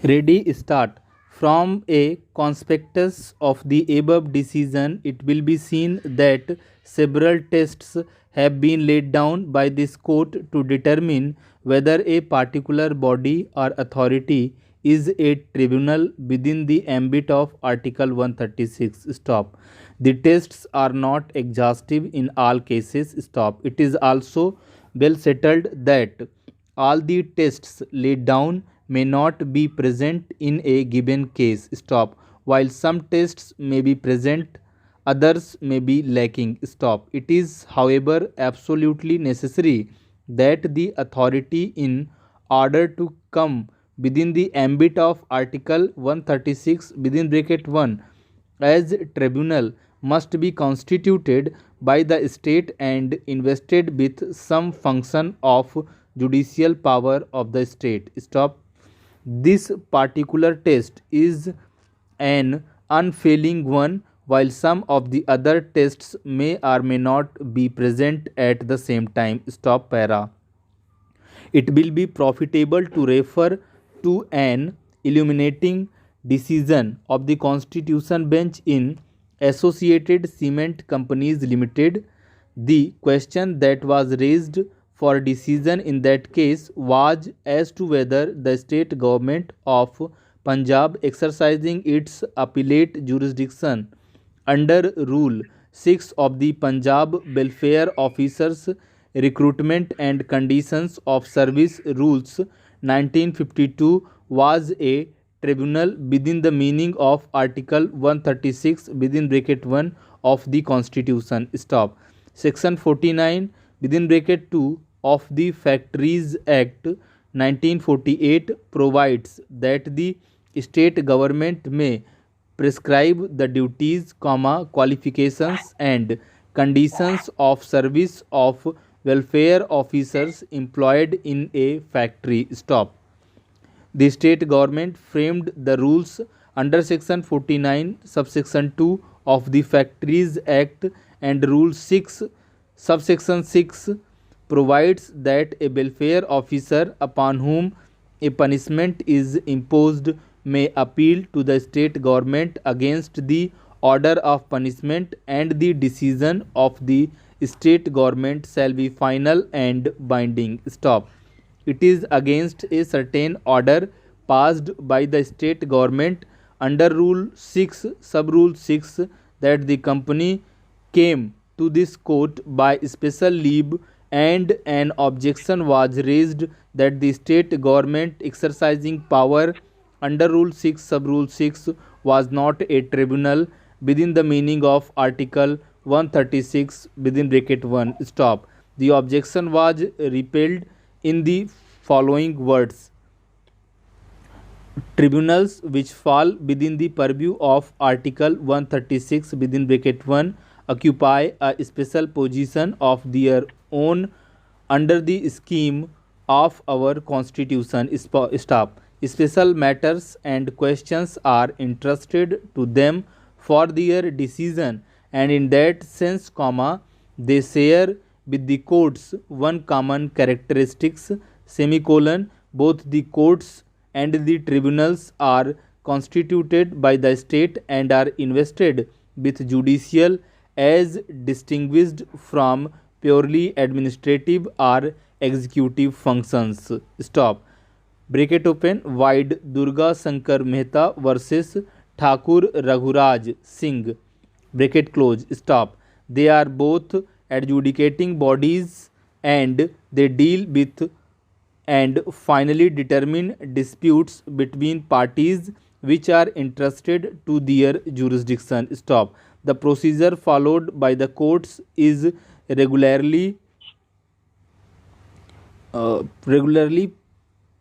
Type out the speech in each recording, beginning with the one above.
Ready, start. From a conspectus of the above decision, it will be seen that several tests have been laid down by this court to determine whether a particular body or authority is a tribunal within the ambit of Article 136. Stop. The tests are not exhaustive in all cases. Stop. It is also well settled that all the tests laid down may not be present in a given case. Stop. While some tests may be present, others may be lacking. Stop. It is, however, absolutely necessary that the authority, in order to come within the ambit of Article 136 within bracket 1 as tribunal, must be constituted by the state and invested with some function of judicial power of the state. Stop. This particular test is an unfailing one, while some of the other tests may or may not be present at the same time. Stop para. It will be profitable to refer to an illuminating decision of the Constitution Bench in Associated Cement Companies Limited. The question that was raised for decision in that case was as to whether the state government of Punjab, exercising its appellate jurisdiction under Rule 6 of the Punjab Welfare Officers Recruitment and Conditions of Service Rules 1952, was a tribunal within the meaning of Article 136 within bracket 1 of the Constitution. Stop. Section 49 within bracket 2 of the Factories Act 1948 provides that the state government may prescribe the duties, qualifications and conditions of service of welfare officers employed in a factory. Stop. The state government framed the rules under section 49 subsection 2 of the Factories Act, and rule 6 subsection 6 provides that a welfare officer upon whom a punishment is imposed may appeal to the state government against the order of punishment, and the decision of the state government shall be final and binding. Stop. It is against a certain order passed by the state government under Rule 6, Sub-Rule 6, that the company came to this court by special leave, and an objection was raised that the state government exercising power under Rule 6, Sub-Rule 6 was not a tribunal within the meaning of Article 136 within bracket 1. Stop. The objection was repelled in the following words: tribunals which fall within the purview of Article 136 within bracket 1 occupy a special position of their own under the scheme of our Constitution. Stop. Special matters and questions are entrusted to them for their decision, and in that sense, they share with the courts one common characteristics, both the courts and the tribunals are constituted by the state and are invested with judicial as distinguished from purely administrative or executive functions. Stop. Bracket open. Wide Durga Shankar Mehta versus Thakur Raghuraj Singh. Bracket close. Stop. They are both adjudicating bodies and they deal with and finally determine disputes between parties which are entrusted to their jurisdiction. Stop. The procedure followed by the courts is regularly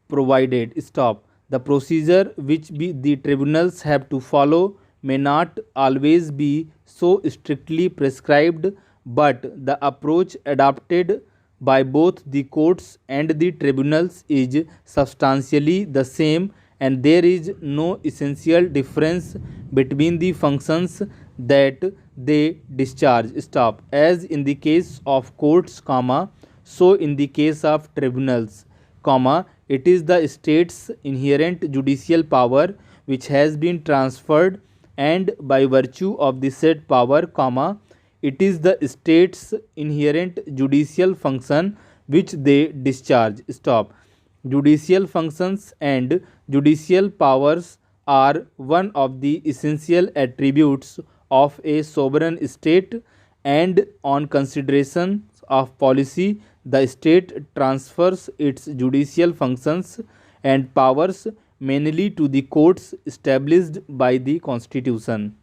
provided. Stop. The procedure which the tribunals have to follow may not always be so strictly prescribed, but the approach adopted by both the courts and the tribunals is substantially the same, and there is no essential difference between the functions that they discharge. Stop. As in the case of courts, so in the case of tribunals, it is the state's inherent judicial power which has been transferred, and by virtue of the said power, comma, it is the state's inherent judicial function which they discharge. Stop. Judicial functions and judicial powers are one of the essential attributes of a sovereign state, and on considerations of policy, the state transfers its judicial functions and powers mainly to the courts established by the Constitution.